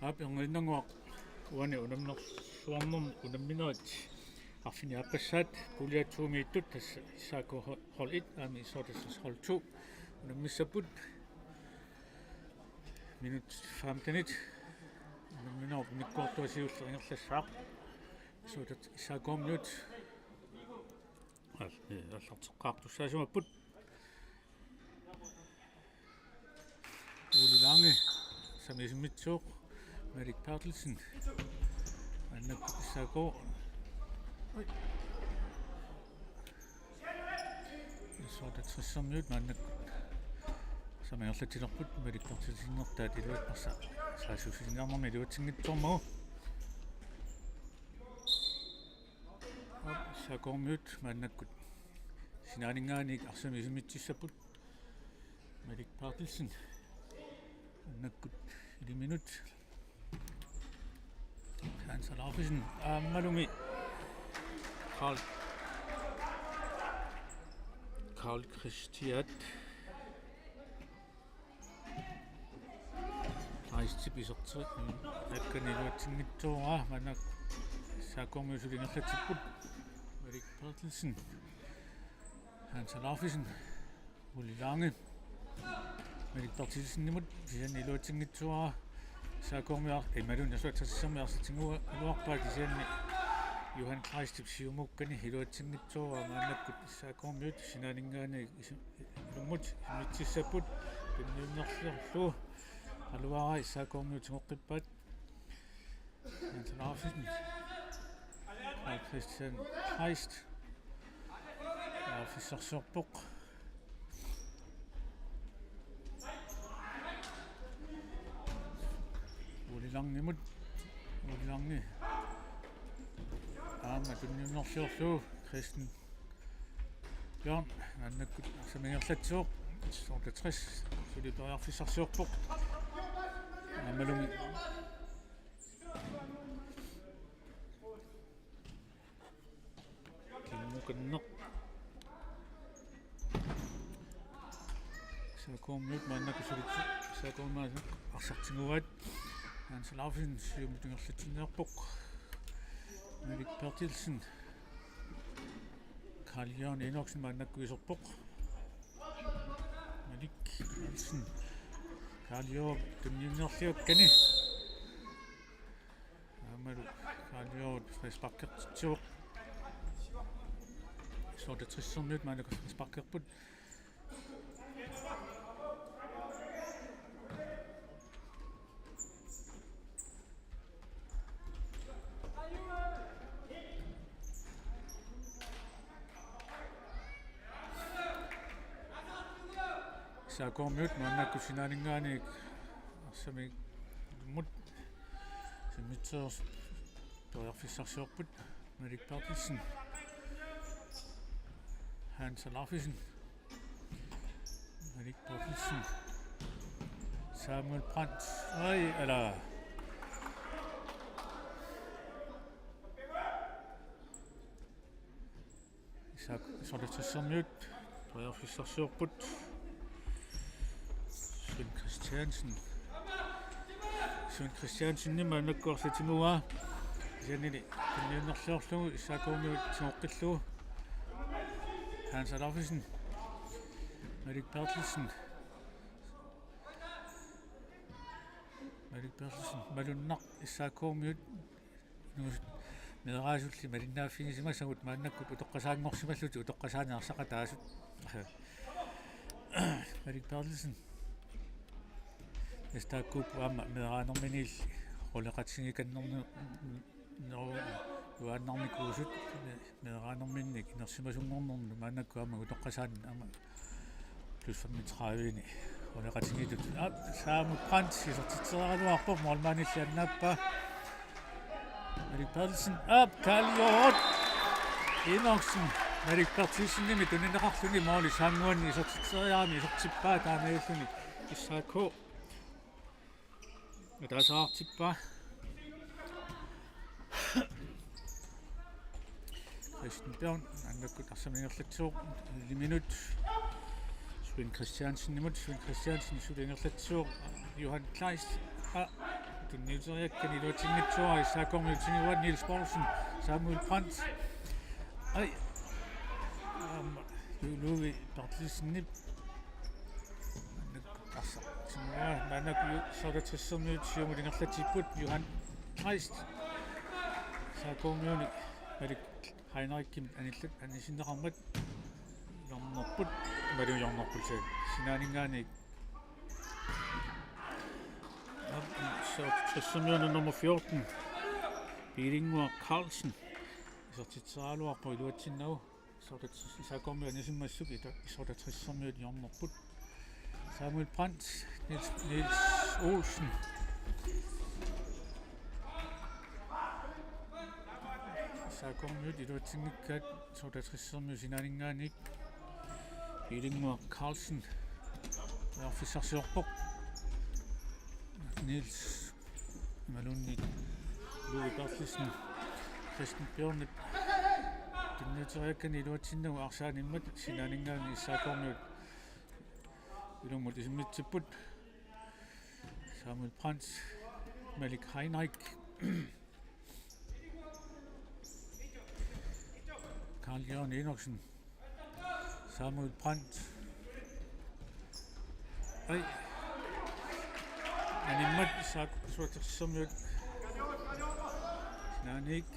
Unammineq uani unamnersuarnum Unammineq arfini appassat puliatsuumiittut tassa SAK-1 aami Issortarfimmut unammissapput minut 15 Unammineq nikkuartuasiullernerlassaaq suutat SAK-1 аллартеққартуссаасумаппут улилаанги самисимитсууқ Merrik Bertelsen аннак SAK Issortarfimmut маннак самиерлатилерпут Merrik Bertelsinnерtaat илуатмарса саасуссинаарнерми илуатсингитсуормагу SAK-1 маннаккут синаанингааник арсамисимитсиссаппут Merrik Bertelsen аннаккут 1 минут Arsaattartut аммалуми Aaqqissuisut Issortarfimmut акканилуатсингитсуураа манак SAK-1 сулингерлатиппут Merrik Bertelsen Arsaattartut улилаанги Merrik Bertelsenнимут сианилуатсингитсуараа SAK-1 ималун ясуатсассерми арсатингуа илуарпаат исианни Johannes сиумуккани илуатсингитсуараа мааннаккут SAK-1 синаанингааник илуммут имитсиссаппут пинниуннерлерлу алуараа SAK-1 тигоққиппаат Arsaattartut Christian Heist Fissersorpoq улилангимут улиланги аама тунниуннерсиорлуу Christian Bjørn аннаккут самингерлатсууқ 60 солидариарфиссарсиорпоқ амалуми киннуканнеқ SAK-1 маннакку солит SAK-1 арсартингуат Arsaattartut сиумутингерлатиннеерпоқ Merrik Bertelsen Kalaallit Enoksen маннаккуисерпоқ Merrik Bertelsen Kalaallit тунниуннерлиуккани амалу Kalaallit фреспаркертитсууқ Issortarfimmut маннакку фреспаркерпут SAK-1 маннакку синаанингааник арсами мут симитсоорс тоярфиссарсиорпут Merrik Bertelsen Arsaattartut Merrik Bertelsen Samuel Brandt eller Issortarfimmut toярфиссарсиорпут Sven Christiansen маннаккуарлатимуа исианнили пинниуннерлиорлугу SAK-1 тигоққиллугу Arsaattartut Merrik Bertelsen малуннақ SAK-1 медераасулли малиннааффигисимасагут мааннаккут утоққасаангорсималлути утоққасааниарсақа таасут Merrik Bertelsen Estaakup aama meeraannerminiil roleqatsingikannerne uaannarmikuusut meeraannerminnik inersimasungornernu maannakku aama utoqqasaanni aama +35 roleqatsingitut Samuel Brandt Issortarfimmut mormaanilliannaappa Merrik Bertelsen Kalaallit Enoksen Merrik Bertelsenimi tunnineqarluni mooli saanguanni Issortarfimmut isortippaa taamajulluni SAK Arsaattartut Christian Bjørn аннаккут арсамингерлатсууқ 1 минут Sven Christiansen сулингерлатсууқ Johannes tunniuteriakkan iluatinnitsuari SAK-1 Niels Poulsen Samuel Brandt ai luvi partilissannip assa manak SAK-1 siumulingerlatipput Johannes SAK-1 malik Heinrikkim anillat anisinneqarmat jornerput maluujornerput sinaaningaani SAK-1 nummer 14 Bilingua Carlsen Issortarfimmut iluatinnagu SAK-1 nisimmassuk Issortarfimmut jornerput Samuel Brandt Niels Olsen SAK-1 iluatinnikkaat Issortarfimmut sinaaningaani Bilingua Carlsen Arsaattartut Niels malunni luvi partilissni Christian Bjørnet tunniuteriakkan iluatinnagu arsaanimmat sinaaningaani SAK-1 ilumut isimmitsipput Samuel Brandt Malik Heinrich Karl Jørgen Enoksen Samuel Brandt ai animmat SAK-1 Unammineq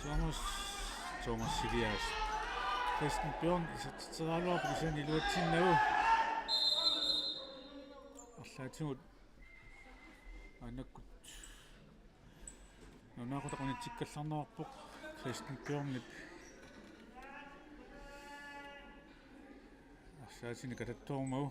Thomas Silias Christian Bjørn Issortarfimmut pisan iluatinnagu Arsaattartut anakkut nunaaqutaqunitsikkallarnerpoq Christian Bjørnip Arsaatini katattuumagu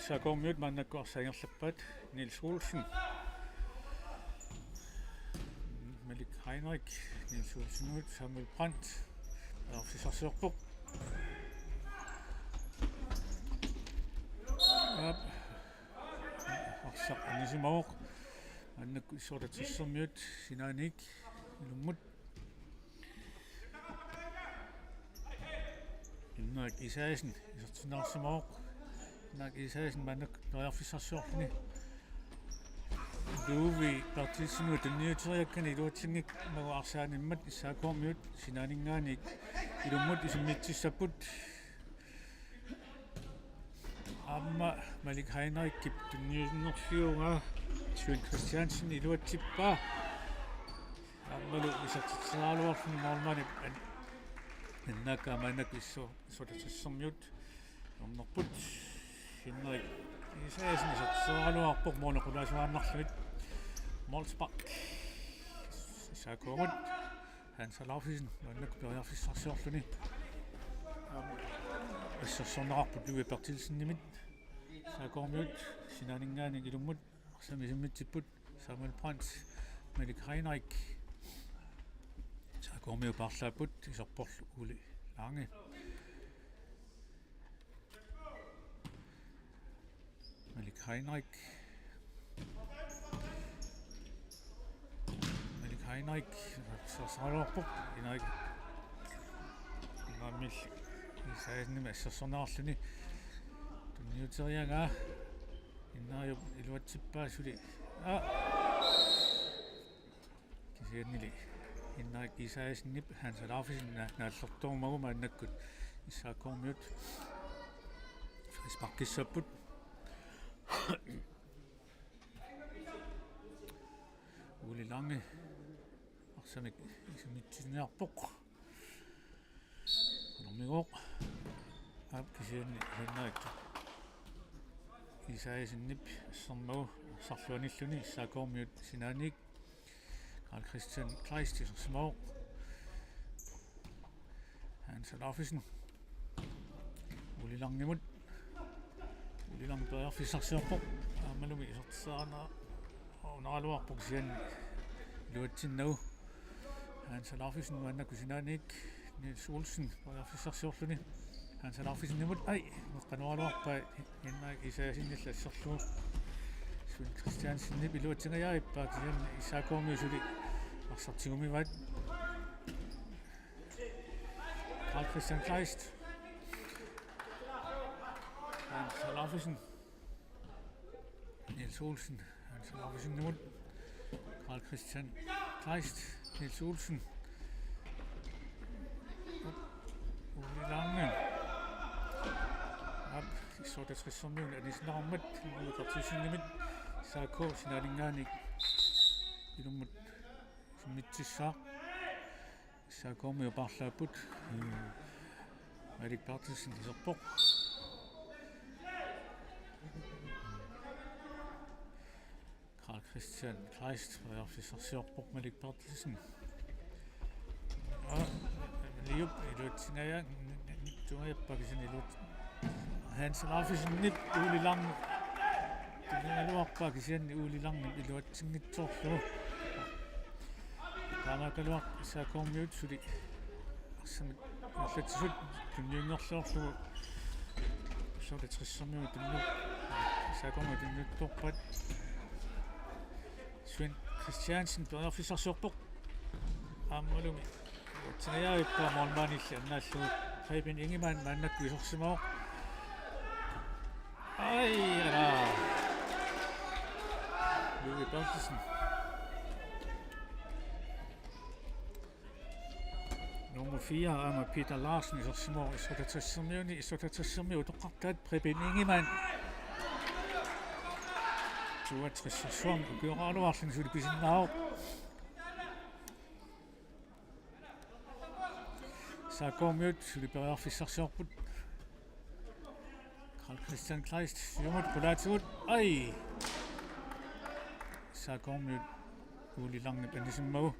SAK-1 mannakkuarsaangerlappaat Niels Olsen Malik Heinrich Niels Olsenut Samuel Brandt Arsaattartut anisimoq annakku Issortarfimmut sinaanik ilummut Unammineq isaasen Issortarfimmut Nak isaasen manak nojarfissarsuarluni luvi partilissinu tunniuteriakkan iluatinnik magu arsaanimmat SAK-1 sinaaningaani ilummut isimmitsissapput amma Malik Heinrich tunniusinnerliuga Sven Christiansen iluatippaa ammalu Issortarfimmut normani innaka manak Issortarfimmut jornerput Henrik isaasen Issortarfimmut monoqulaasuaannarlumit Molsbak SAK-1 Hans Laufisen annakku periarfissarsuarluni assarsornerarput luvi partilissannimit SAK-1 sinaaningaani ilummut arsamisimmitsipput Samuel Brandt Malik Heinrich SAK-1 parlaapput isorporlu uli lange Malik Heinrich Issortarfimmut inaik imammil isaasenima assarsornerarluni tunniuteriaga innaariup iluatsippaasuli kisiannili innaik isaasennip Hans Laufisen naallertuumagu annakkut SAK-1 Aaqqissuisut uli lange arsamik isimitsinniarpoq normigoq kisianni hannaik isaasenip assermagu sarluanilluni SAK-1 sinaanik Karl Christian Kleist isorsimagu Hans Laufisen uli langimut ulilang periarfissarsuarpoq aammalumi isortsaana unaluarpoq sian luatsinnagu Hans Laufisen annakku sinaanik Niels Olsen periarfissarsuarluni Arsaattarfimut ai meqqanualuarpa innaak isaasinnillassarlugu sun Christiansinni piluatsingajaarippaak sian isaakoormiusuli arsartigumivat Carl Christian Kleist Arsaattarfimut Niels Olsen Arsaattarfimut Carl Christian Kleist Niels Olsen Uli Lange Issortarfimmut anisnarmat Aallakaatitsisoq SAK Unammineq ilumut summitsissaaq SAK-1 uparlaapput malikpartissin iserpoq Carl Christian Kleist rearfissarsiorpoq malikpartissin liup iluutsingaja tungajappakisin iluut Arsaattarfimut Uli Lange Tingaluarpaakisianni Uli Lange iluatsingitsoorlugu taamakaluaq SAK-1 suli arsamut erlatisut tunniungerluorlugu Issortarfimmut Nuuk SAK-1 tunniuttorpat Sven Christiansen periarfissarsiorpoq aammalumi utsinajaarippa mormaanilli annaallugu Preben Ingemann maannakku isorsimaoq ai ara Louis Bertelsen nummer 4 ama Peter Larsen isorsimaoq Issortarfimmut utoqqartaat Preben Ingemann 62 ukioraaluarlun suli pisinnaaq SAK-1 suli periarfissarsiorput Carl Christian Kleist Sisimiut qulaatigut ai SAK-1 Uli Lange panisimmagu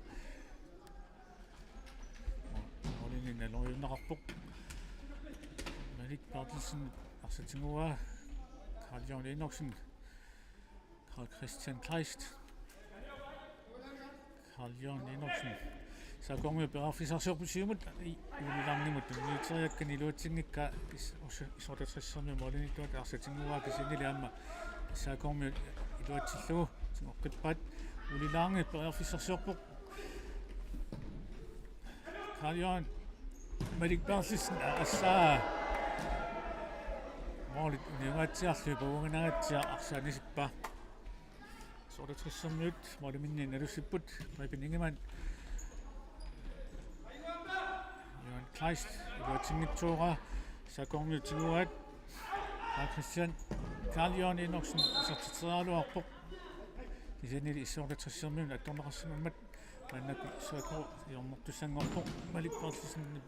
olinin aloriunneqarpoq malikpartissin arsatinguaa Carl Enoksen Carl Christian Kleist Carl Enoksen SAK-1 periarfissarsiorput Sisimiut Uli Langemut niiteriakkan iluatsingikka Issortarfimmut molinittuat arsatinguaa kisinili aamma SAK-1 iluatsillugu tingoqqippaat Uli Lange periarfissarsiorpoq Carl malikpartissin assaa moolit uniungaatiarlu paunganagatia arsaanisippa Issortarfimmut moliminni nalussipput Preben Ingemann Johan Kleist iluatsingitsuuqa SAK-1 tiguat Carl Enoksen isertiterialuarpoq kisanili Issortarfimmut attorneqarsimammat maannakku SAK iornertussangorpoq malikpartissinni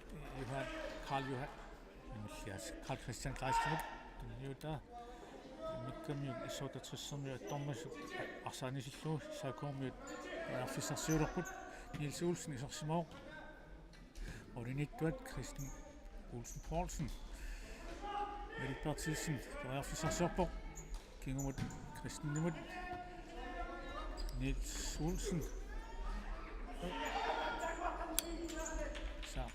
Carl Christian Kleistimut tunniutaa mikkamiut Issortarfimmut attormasuk arsaanisilluu SAK-1 periarfissarsiulorput Niels Olsen isorsimaoq olinittuat Christian Olsen Poulsen malikpartissin periarfissarsiorpoq kingumut Christianimut Niels Olsen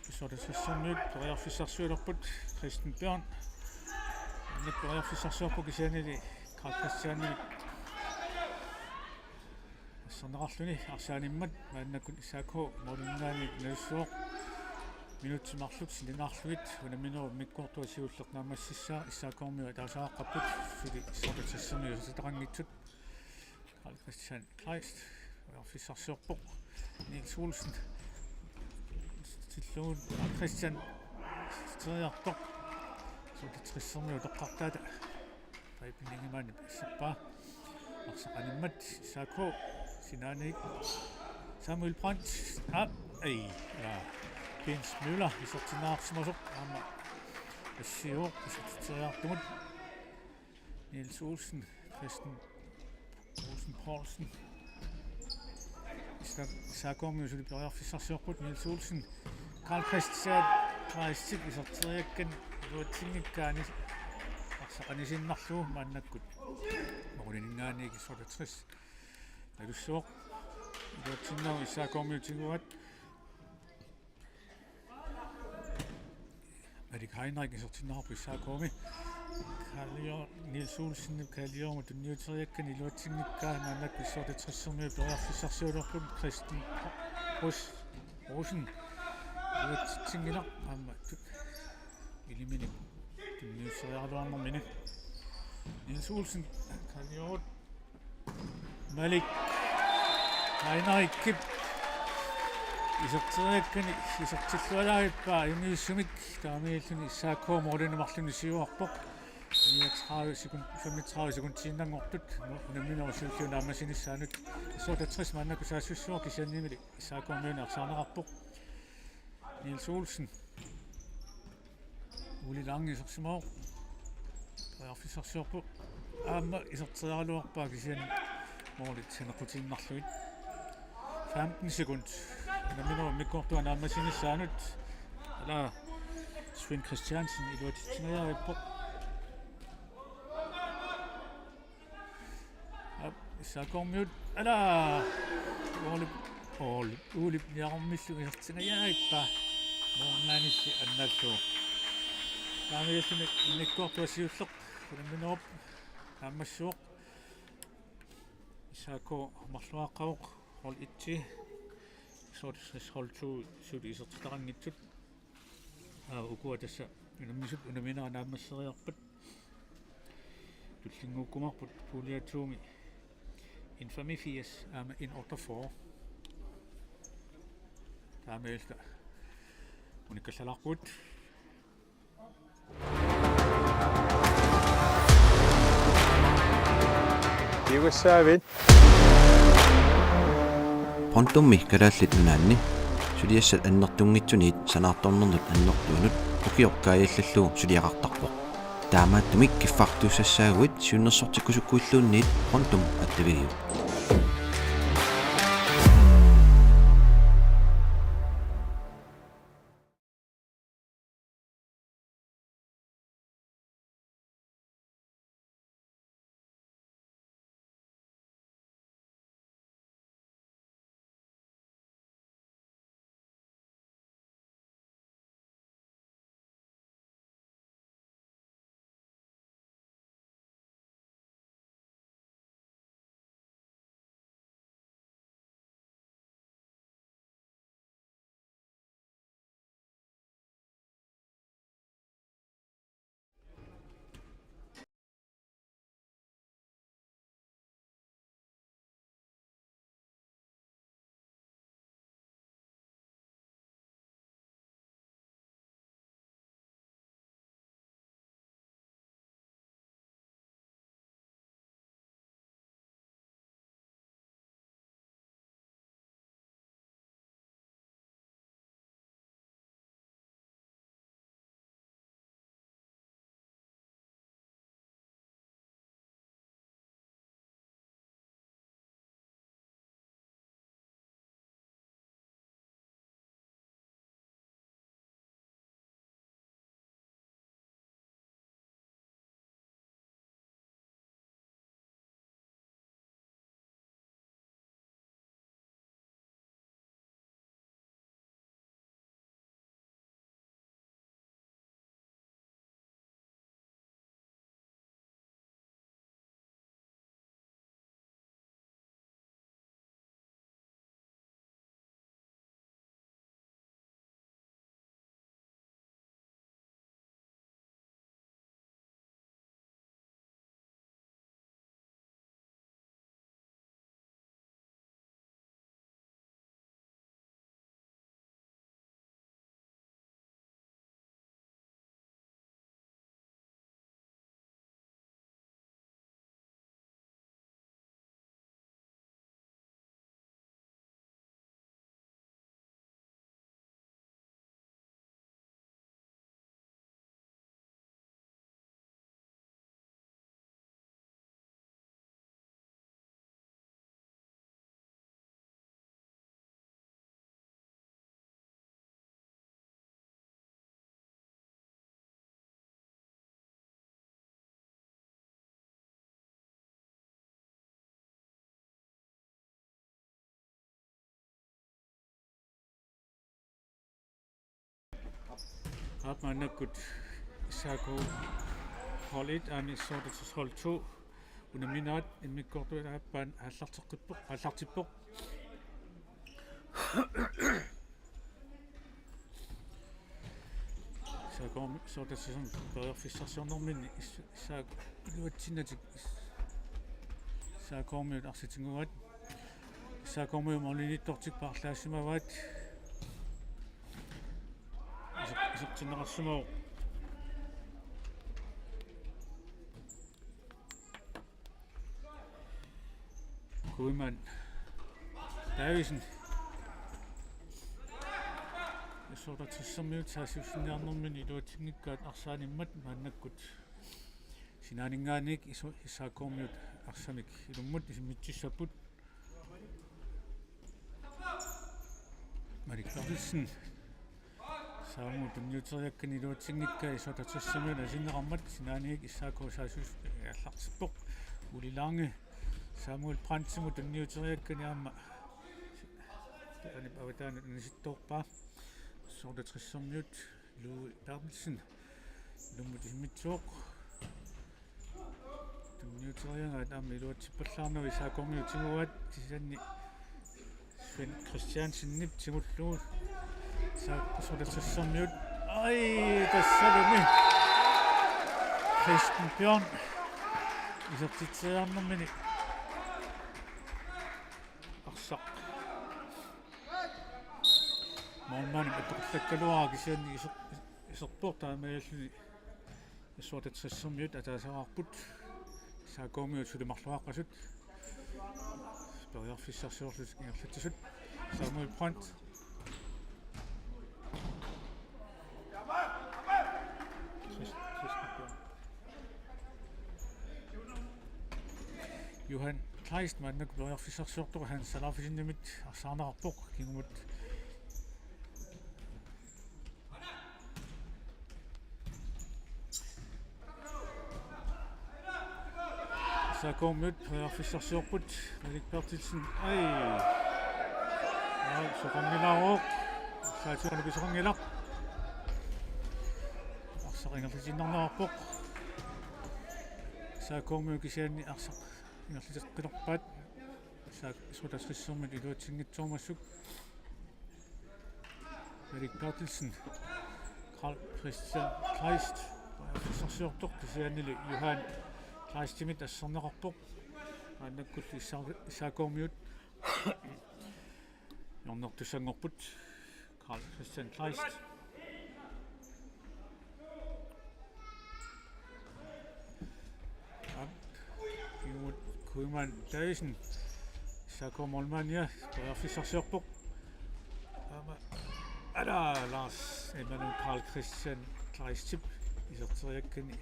Issortarfimmut periarfissarsiulorput Christian Bjørn periarfissarsiorpoq kisanili Carl Christianimut assernerarluni arsaanimmat maannakku SAK molinnaani nalussuoq minutsimarlut silinarluit unammineq mikkortua siullernaamassissaa SAK-1 ataasaaqapput suli Issortarfimmut usataqanngitsut Carl Christian Kleist periarfissarsiorpoq Niels Olsen tilluun Carl Christian teriartoq Issortarfimmut utoqqartaata Preben Ingemann issappa arsaqanimmat SAK sinaanik Samuel Brandt ai Jens Müller isortinaarsimasoq aama assio isortiteriartumut Niels Olsen Christian Olsen Poulsen SAK-1 suli periarfissarsiorput Niels Olsen Carl Christian Kleist isorteriakkan iluatsingikkaani arsaqanisinnarlugu maannakkut moqulininngaaniik Issortarfimmut nalussuoq iluatsinnagu SAK-1 tiguat Adik Heinrich Issortarfimmut SAK-1 Kalaallit Niels Olsen Kalaallit tunniuteriakkan iluatsinnikkaa maannak Issortarfimmut periarfissarsuulorput Kristen Rosen iluatsitsinginaq aamma ilimini tunniuteriarluarnermini Niels Olsen Kalaallit Malik Heinrich Issortariakkani issortillualaarippaa iuniussumik taamiilluni SAK-1 morlinumarluni siuarpoq 35 sekuntiinnangortut unammineq naammasinissaaanut Issortarfimmut maannaku saassussuaq kisiannimili SAK-1 arsaanaqarpoq Niels Olsen ulilaangisorsimaoq periarfissarsuarpu aamma issorterialuarpaa kisian morlit sanequtiinnarluit 15 sekund unammineq mikkortua naammasinissaaanut ala Svend Christiansen iluatitsingajaarippoq SAK-1 ala ulip niarmillu issortingajaarippaa moornaanissi annallu taamialluni mikkortua siulleq unammineq naammassuoq SAK-marluaqqavuq hol 1 hol 2 suli isortarangitsut ukua tassa unammisut unammineq naammasseriarpat tullinguukkumarput puuliatuumi infamy 80 aama in order 4 taamialta unikkallarput Kiuissaavit Pontummi kalaallit unaanni suliassat annertungitsuniit sanaartornernut annertuunut ukiorkaajallallu suliaqartarpoq taamaattumik kiffartuussaaguit siunnersortikkusukkuulluunniit pontum attavigiu Unammineq SAK-hold 1 Issortarfimmut hold 2 Unammineq immikkortuila happan aallartippoq Issortarfimmut periorfissarsiornermini issaak iluatsinnatik SAK-miut arsitinguat SAK-miut morlinittortik parlaassimavaat isortinneqarsumoq kuiman Davisen Issortarfimmut saasiussinniarnermini iluatingikkaat arsaanimmat maannakkut sinaaningaaniik SAK-miut arsamik ilummut isimmitsissapput malikkarlissen saamut unniuteriakkani iluatingikka Issortarfimmut asinneqarmat sinaaniik SAK-saasuus аллартиппоq ulilaangi Samuel Prantzimut unniuteriakkani aamma anip avataana nisittoorpaa Issortarfimmut Lou Bertelsen lummut immitsuoq tunniuteriangaat aamma iluatippallarnavi SAK-miut tinguat tisanni Sven Christiansen tingullugu Issortarfimmut ai tassalumi Kristen Bjørn isortitseriarnermini arsaq Mormanim attoqallakkaluaraa kisianni isorportaamaalluni Issortarfimmut ataasaqarput SAK-miut sulimarluaqqasut periorfissarsiorlut ingerlatisut Samuel Prant Johan Kleist maannak periorfissarsiortoq han salarfisinnimit arsaarnaqarpoq kingumut SAK-miut periorfissarsiorput Malik Bertelsen ai soqanngilaaruoq saatuana pisoqangilaq arsaqingerlisinnarnerarpoq SAK-miut kisianni arsaq ingerliteqqilorpaat Issortarfimmut iluatingitsoormassuk Malik Bertelsen Carl Christian Kleist periorfissarsiortoq kisiannili Johan Kleistimit assarneqarpoq aanakkulli SAK-miut Jornertussangorput Carl Christian Kleist Imut kuiman Davisen SAK-morlmania periorfissarsiorpoq aama ala Lars Emmanuel Carl Christian Kleistip isorteriakkani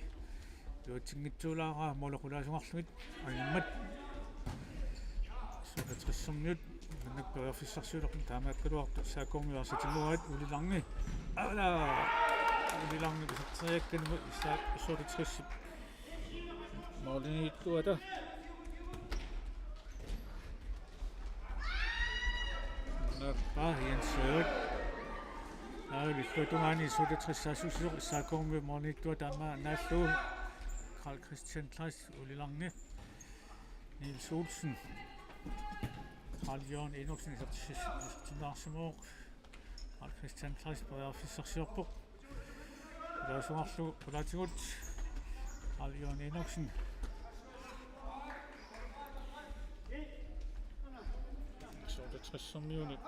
luatingitsuulaaraa molequlaasuarlugit angimmat Issortarfimmut annak periorfissarsiulerput taamaakkaluartu SAK-miut arsitinguat ulilarngi ala ulilarngi isorteriakkani Issortarfimmut morlinittuata nappa Jensøet Lillutungaani Issortarfimmut SAK-miut morlinittuata amma naallu Carl Christian Kleist ulilarni Niels Olsen Carl Jørgen Enoksen isortinnaarsumoq Carl Christian Kleist periorfissarsiorpoq ulaasuarlugu ulaatigut Carl Jørgen Enoksen Issortarfimmut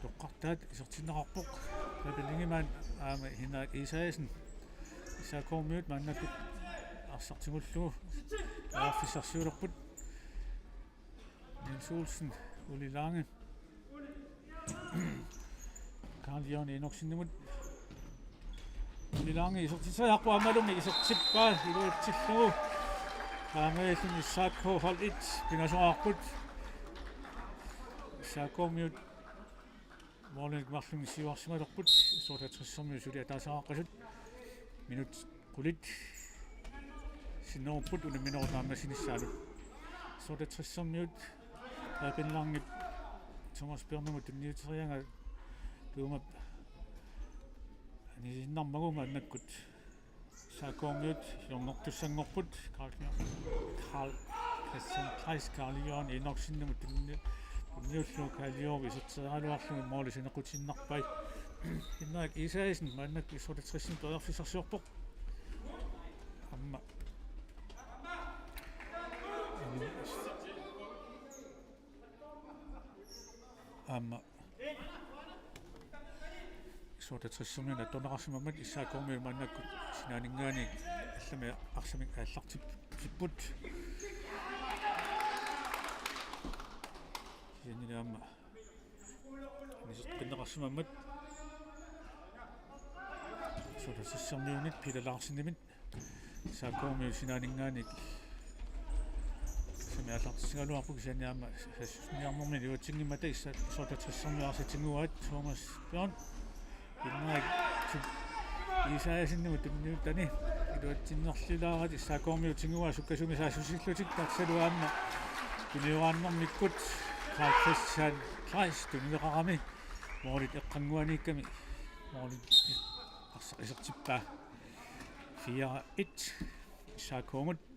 toqqartaat isortinneqarpoq papilingimaan aama Henrik Isaisen SAK-miut maannakkut arsartingullugu periorfissarsiulerput Niels Olsen ulilaangi Carl Jørgen Enoksenimut ulilaangi isortitseriarpu amalumi isortippaa iluatsillugu aamaalluni SAK-hold 1 pingasoqarput SAK-miut morlinit marlungi siuarsimalerput Issortarfimmut suli ataasaqaqqasut minut qulit sinneruput unammineqornaamma sinissaalut Issortarfimmut apinlarngip Thomas Bernum tunniuterianga tuuma ani sinnarmaguuma annakkut SAK-1 jornortussangorput Karl Christian Kreis Karlion inorsinnumut tunniullu Kaliovi Issortarialuarlugi moolusinequtinnarpai innaak isaisen maannakku Issortartrissin periarfisarsiorpoq amma Issortartrissimuna tonnerarsimammat SAK-1 maannakku sinaaningaani allami arsamik aallartipput yannilaamma nisqinneqarsimammat Issortartrissermiunit pilalaarsinimit SAK-1 sinaaningaani sami aallartissigaluarpuk sianniaamma hassuniarnermi liuatsingimmata Issortartrissermiarsitinguat Thomas Bjørn innaak isaasinnimu tunniuttani iluatsinnerlilaarat SAK-1 tinguaa sukkasumi saasusillutik tarsaluaamma tuniuraannermikkut Karl Christian Kreis tunileqarami moolit eqqanguaniikkami moolit isertippaa 4-1 SAK-1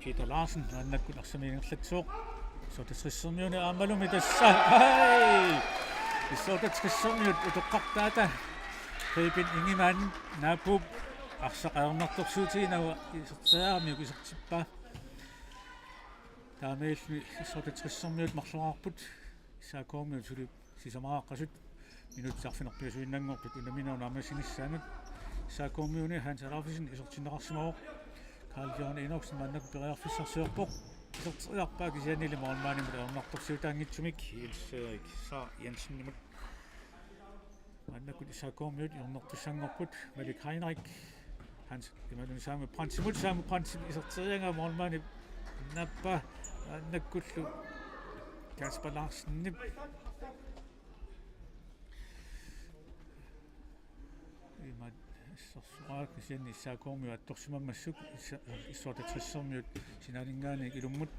Peter Larsen annakkut arsamiingerlatsuoq Issortartrissermiuni aamalumi tassa Issortartrissermiut utoqqartaata Preben Ingemann napup arsaqaernartorsuutiinawa isertiaarmiuk isertippaa taameilmi Issortartrissermiut marluarput SAK-1 suli sisamaraqqasut minutsarfinerpiasuinnanngorput unammineq aamasinissaanut SAK-1 hansalaafisin isertinneqarsimaoq Kaljon inoksen maannakku periarfissarsiorpoq isertiarpaa kisiannili moormaanimut aernartorsuutaangitsumik Ilserik Saa Jensenimut maannakku SAK-1 jornortussangorput Malik Heinrich hans imaluni saamu pransim isertianga moormaani nappa annakkullu Kasper Larsen imat Issorsuaak sianni SAK-1 attorsimammassuk Issortartrissermiut sinaalingaani ilummut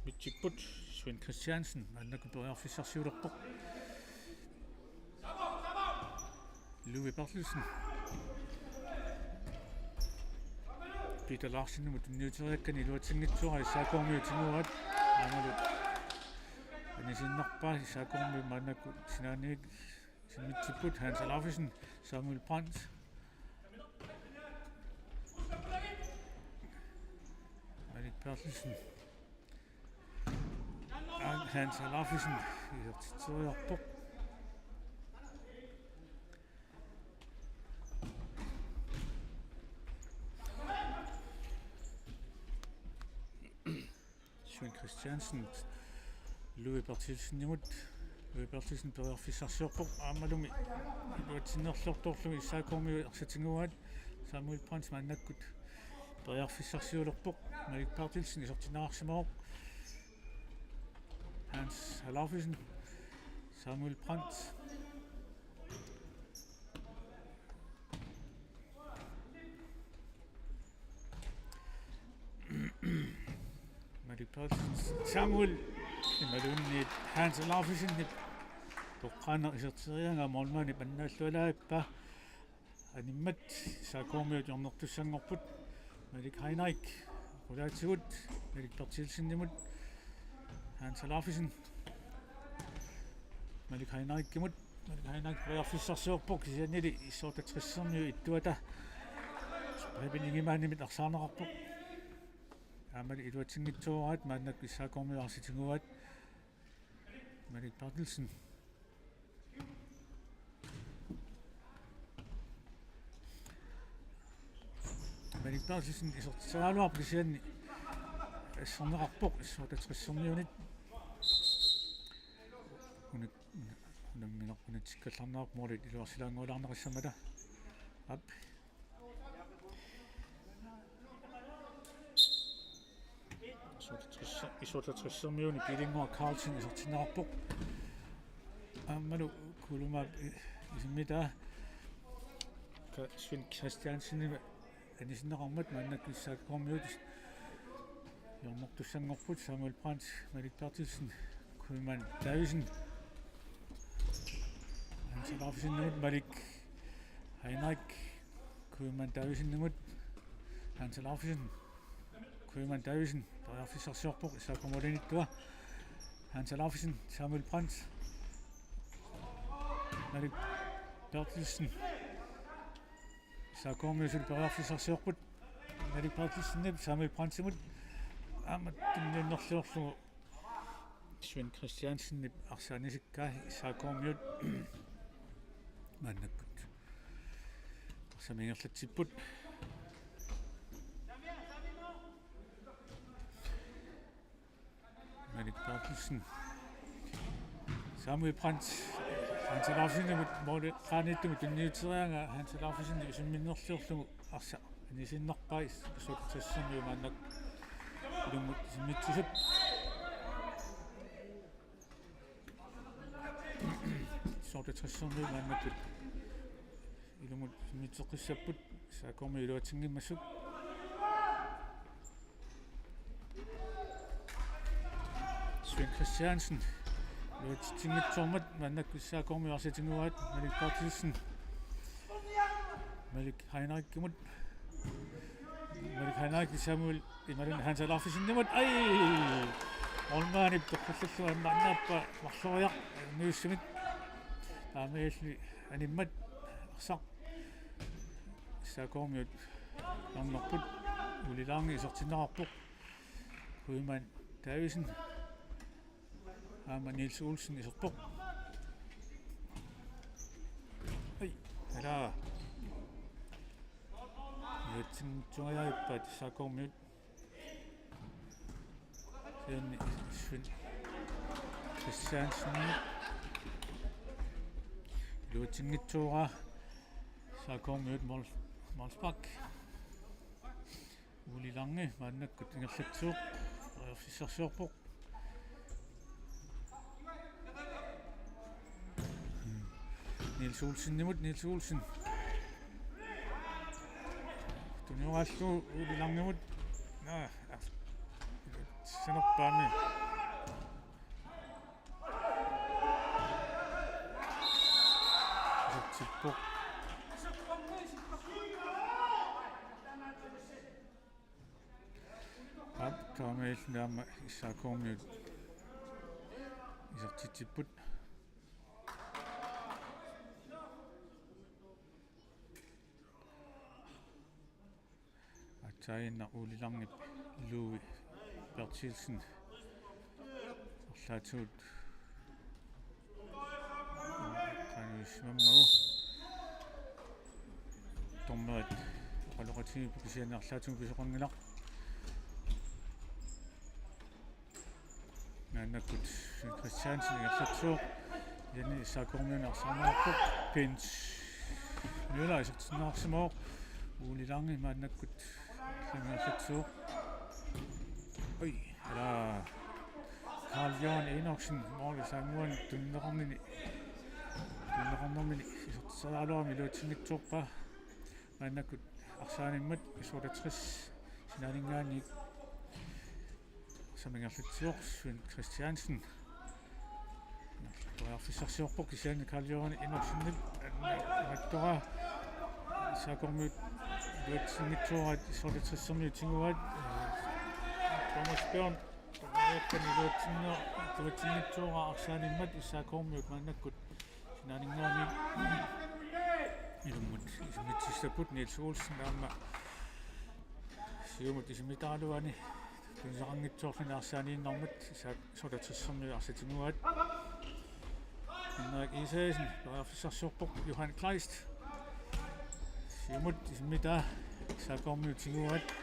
mittipput Sven Christiansen annakku periarfissarsiulerpoq Louis Bertelsen Peter Larsen tunniuteriakkani iluatsingitsuara SAK-1 tinguat aamalu anisinnerpaa SAK-1 maannakku sinaaniik sinmittipput Hans Alafisen Samuel Brandt Malik Bertelsen Hans Alafisen isertitoriarpoq Sven Christiansen Louis Bertelsen periarfissarsiorpoq aamalumi iluatsinnerlortorlumi SAK-1 arsatinguat Samuel Brandt maannakkut periarfissarsiulerpoq Malik Bertelsen isertinneqarsimaoq Hans Alafisen Samuel Brandt Malik Bertelsen Samuel imalunni Hans Alafisen toqqaana iserterianga moormaani pannaallualaappa animmat SAK-1 jornortussangorput Malik Heinrich Kalaallit Malik Bertelsenimut Hans Alafisen Malik Heinrich periarfissarsiorpoq siannili Issortartrissermiu ittuata Preben Ingemann arsaarneqarpoq aamali iluatsingitsuaraat maannakku SAK-1 arsitinguat Malik Bertelsen Malik Bertelsen isertiarluarpu sianni assarneqarpoq Issortartrissermiunit unammineq moolit iluarsilaanguulaarneqissamata ap Issortartrissermiuni pilingua Carlsen isertinneqarpoq aammalu kulumaap isimmita Svend Christiansen anisneqarmat maannak issaakkormiut jormortussangorput Samuel Brandt Malik Bertilsen Kuiman Davisen Hansalarfisinnemut Malik Heinrich Kuiman Davisennemut Hansalarfisen Kuiman Davisen Tarjarfissarsiorpoq issaakkormulinittua Hansalarfisen Samuel Brandt Malik Bertilsen issaakkormiusul tarjarfissarsiorput Malik Bertilsen Samuel Brandtsimut аматтиннерлугу Svend Christiansen арсааниsikkaa issaakkormiut маннаккут самингерлатсиппут Malik Bertilsen Samuel Brandt Hansalarfisinnemut moole qaaniittumi tunniuterianga Hansalarfisinni isumminnerluorlugu arsa anisinnerpais issortarfimmu maannak ilumut Sisimiut Issortarfimmu maannakkut ilumut Sisimiutteqissapput issaakkormi iluatingimmassuk Svend Christiansen iluatingitsormat maannakku issaakkormi arsitinguaat Malik Bertilsen Malik Heinrich-kimut Malik Heinrich Samuel imalun Hansalarfisinnemut ai olmaanip toqqallalluan maannaappa marloriaq nuussimit aameelli animmat arsaq issaakkormiut arnerput ulilaarngi isortinnerarpoq Kuiman Davisen Nils Olsen isorpoq ai ala Tungajayippaat issaakkormiut sianni Svend Christiansen iluatingitsuuraa issaakkormiut Molsbak ulilarngi maannakkut ingerlatsuuq tarjarfissarsiorpoq Nils Olsen Tunurallu ulilarnimut sanerpaami sippoq taamailnaama issaakkormiut isertitsipput Tainna ulilarnip Louis Bertilsen Arsaattartut tanuismammagu tormerit qalloqatigi pukisiana Arsaattartut pisoqornilaq naannakkut Christiansen ingerlatsuuq yani issaakkormiuna arsaarnerarpoq Pins Müller isortinnerarsimooq ulilarngi maannakkut samingерлатsuuq oi ala Karl-Johan Enoksen moorli saamuan tunnerarnermini isortisaraaluarmi iluatingitsuorpa maannakkut arsaanimmat issortarfis sinaaningaanniik samingерлатsuuq Svend Christiansen tarjarfissarsiorpoq kisianni Karl-Johan Enoksennit mattora issaakkormiut iluatingitsuurat issortarfissermiutinguat Thomas Bjørn iluatingitsuuraa arsaanimmat issaakkormiut maannakkut sinaaningaani ilumut isimitsistapput Nils Olsen aamma siumut isimitaaluani tunserangitsuorluni arsaaniinnermat issortarfissermiu arsitinguat Henrik Isasen tarjarfissarsiorpoq Johan Kleist siumut isimitaa issaakkormiutinguat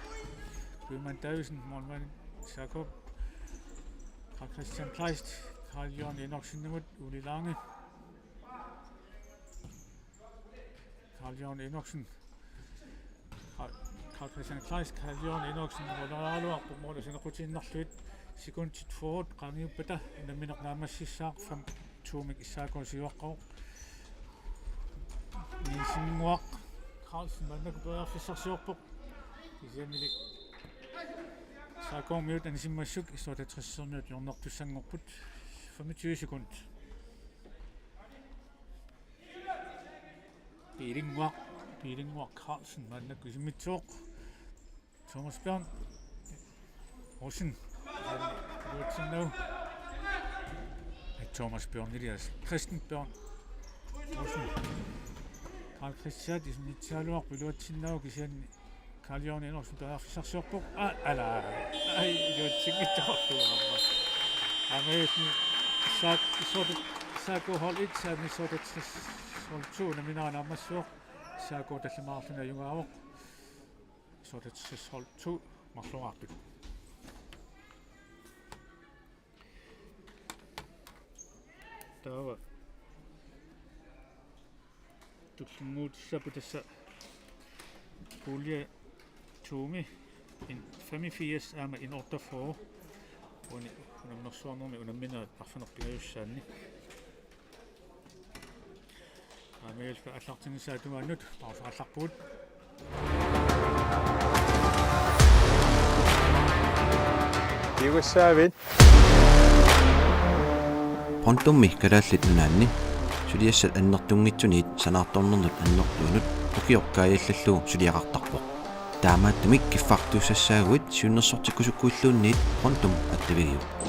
Kuiman Davisen Molman Jakob Carl Christian Kleist Karl-Johan Enoksennemut ulilarngi Karl-Johan Enoksen Carl Christian Kleist Karl-Johan Enoksen rolleraaluarpu moolusinequtiinnerluit sekuntit forward qaangiuppata unammineq fam tuumik issaakkorsiuaqqaruq niisinguaq Carlsen mannak bedre fissarsiorpoq isiamili SAK-1 anisimmassuk Issortarfimmut jornertussanngorput 25 sekund Bilingwaq Carlsen mannak isimitsuoq Thomas Bjørn Rosen Lutsinau Thomas Bjørn Elias Christen Bjørn Rosen Karl Christian ismitsaluaq piluatsinnauk isianni Karl Johannes også bedre fissarsiorpoq ala ai luatsingittaarluamma amæsen SAK-1 saami Issortarfimmut Unammineq SAK-1 jungaavoq Issortarfimmut marluartut tawa tullunguutissaputassa Julia Tumi in 85 ama in 48 unamnersuarnermi Unammineq arfanerpiajussaanni амиэлфа аллартинисаатугааннут парусаралларпугут Iwassaavit Pontummi Kalaallit Unaanni suliassat annertunngitsuniit sanaartornernut annertuunut ukiorkaajallallu suliaqartarpoq taamaattumik kiffartuusassaaguit siunnersortikkusukkuulluunniit pontum attavigiu